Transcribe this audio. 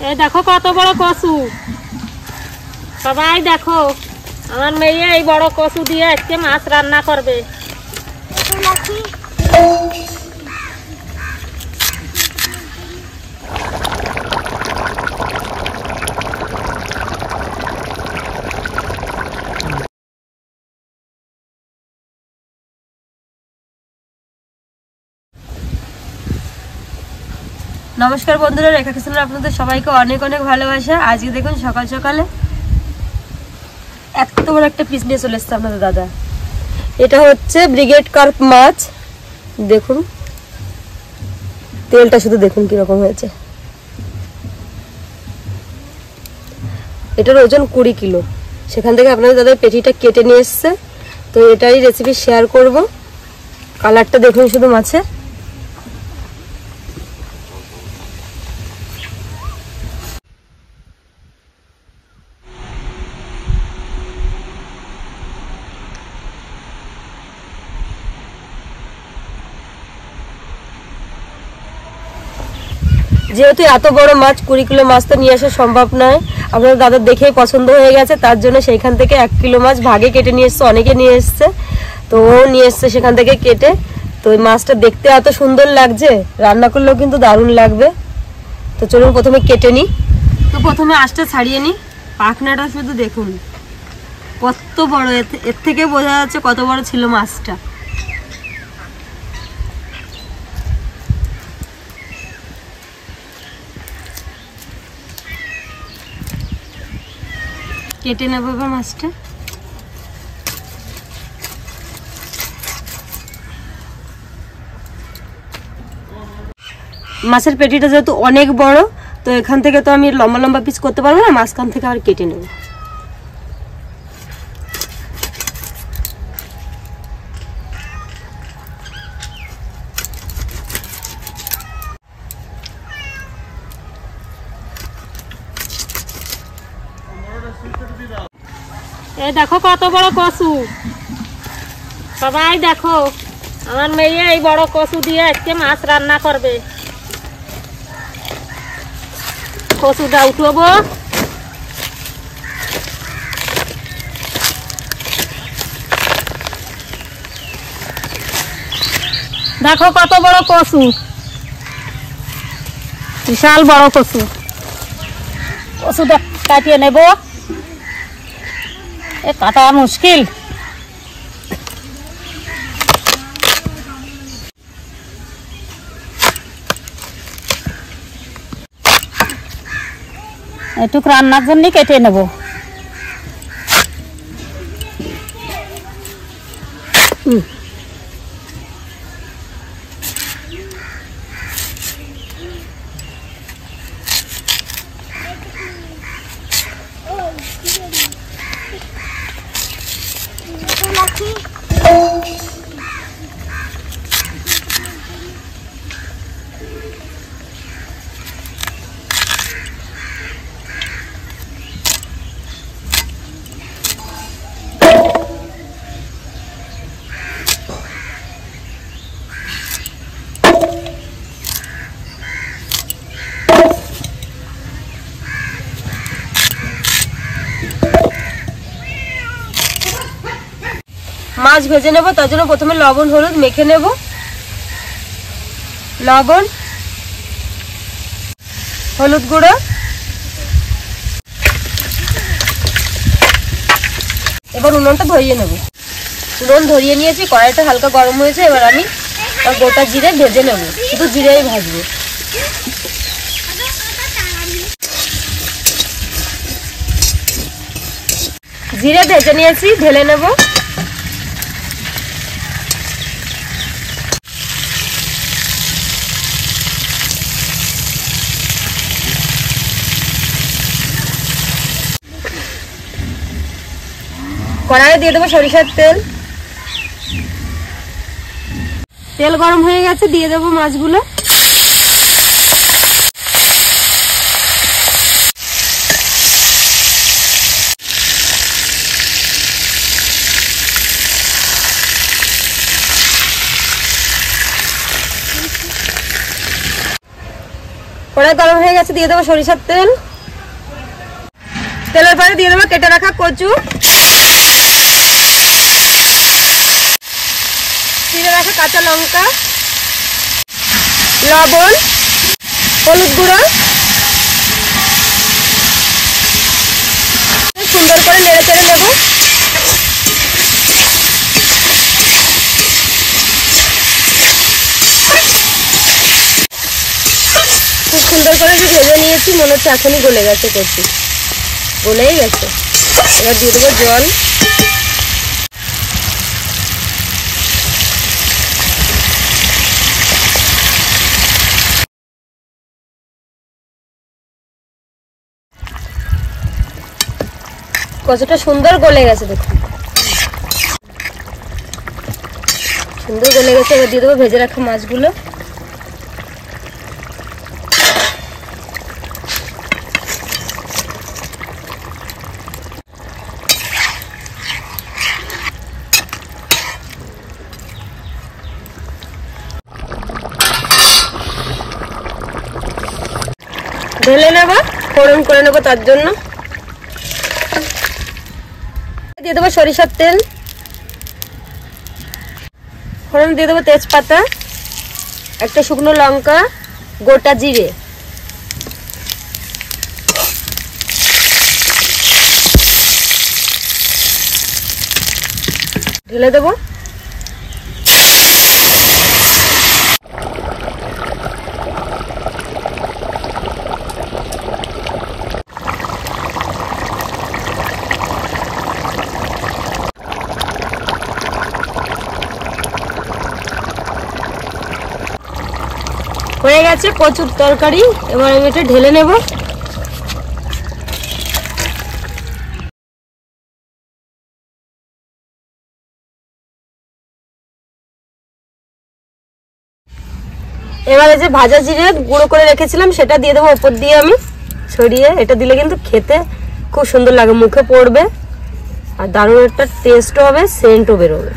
এই দেখো কত বড় কচু। সবাই দেখো, আমার মেয়ে এই বড় কচু দিয়ে আজকে মাছ রান্না করবে। নমস্কার বন্ধুরা, রেখা কিচেনে আপনাদের সবাইকে অনেক অনেক ভালোবাসা। আজকে দেখুন সকাল সকালে এত বড় একটা পিস নিয়ে চলে এসছে আপনাদের দাদা। এটা হচ্ছে ব্রিগেড কার্প মাছ। দেখুন তেলটা শুধু দেখুন কিরকম হয়েছে। এটার ওজন 20 কিলো। সেখান থেকে আপনাদের দাদা পেটিটা কেটে নিয়ে এসছে, তো এটারই রেসিপি শেয়ার করব। কালারটা দেখুন শুধু মাছে। যেহেতু এত বড় মাছ, 20 কিলো মাছ তো নিয়ে আসা সম্ভব নয়। আপনার দাদার দেখেই পছন্দ হয়ে গেছে, তার জন্য সেইখান থেকে 1 কিলো মাছ ভাগে কেটে নিয়ে এসছে। অনেকে নিয়ে এসছে, তো ও নিয়ে এসছে সেখান থেকে কেটে। তো ওই মাছটা দেখতে এত সুন্দর লাগছে, রান্না করলেও কিন্তু দারুণ লাগবে। তো চলুন প্রথমে কেটে নিই। তো প্রথমে আঁশটা ছাড়িয়ে নিই। পাখনাটা শুধু দেখুন কত বড়, এর থেকে বোঝা যাচ্ছে কত বড় ছিল মাছটা। কেটে নেবো এবার মাছটা। মাছের পেটিটা যেহেতু অনেক বড়, তো এখান থেকে তো আমি লম্বা লম্বা পিস করতে পারবো না, মাঝখান থেকে আবার কেটে নেব। এই দেখো কত বড় কচু। সবাই দেখো, আমার মেয়ে এই বড় কচু দিয়ে আজকে মাছ রান্না করবে। কচুটা উঠবো। দেখো কত বড় কচু, বিশাল বড় কচু। কচুটা কাটিয়ে নেব, এ কাটা মুশকিল। এটুকু রান্নার জন্য কেটে নেব। মাছ ভেজে নেব, তার জন্য প্রথমে লবণ হলুদ মেখে নেব। লবণ, হলুদ গুঁড়ো, এবার উনুনটা ধরিয়ে নেব। উনুন ধরিয়ে নিয়েছি, কড়াইটা হালকা গরম হয়েছে। এবার আমি গোটা জিরে ভেজে নেব, শুধু জিরেই ভাজবো। জিরে ভেজে নিয়েছি, ঢেলে নেব। কড়াইয়ে দিয়ে দেবো সরিষার তেল। তেল গরম হয়ে গেছে, দিয়ে দেবো মাছগুলো। কড়াই গরম হয়ে গেছে, দিয়ে দেবো সরিষার তেল। তেলের পরে দিয়ে দেবো কেটে রাখা কচু, চিড়ে রাখা কাঁচা লঙ্কা, লবণ, হলুদ গুঁড়ো, সুন্দর করে নেড়ে চেড়ে নেব। খুব সুন্দর করে যে ভেজে নিয়েছি, মনে হচ্ছে এখনই গলে গেছে, কচু গলেই গেছে। এবার দিয়ে দেবো জল, কচুটা সুন্দর গলে গেছে, দেখুন সুন্দর গলে গেছে। এবার দিয়ে দেবো ভেজে রাখা মাছগুলো, ঢেলে নেব, ফোড়ন করে নেবো। তার জন্য দিয়ে দেবো সরিষার তেল, ফোড়ন দিয়ে দেবো তেজপাতা, একটা শুকনো লঙ্কা, গোটা জিরে, ঢেলে দেবো। হয়ে গেছে কচুর তরকারি। এবার আমি এটা ঢেলে নেব। এবারে যে ভাজা জিরে গুঁড়ো করে রেখেছিলাম সেটা দিয়ে দেবো উপর দিয়ে আমি ছড়িয়ে। এটা দিলে কিন্তু খেতে খুব সুন্দর লাগে, মুখে পড়বে আর দারুণ একটা টেস্টও হবে, সেন্টও বেরোবে।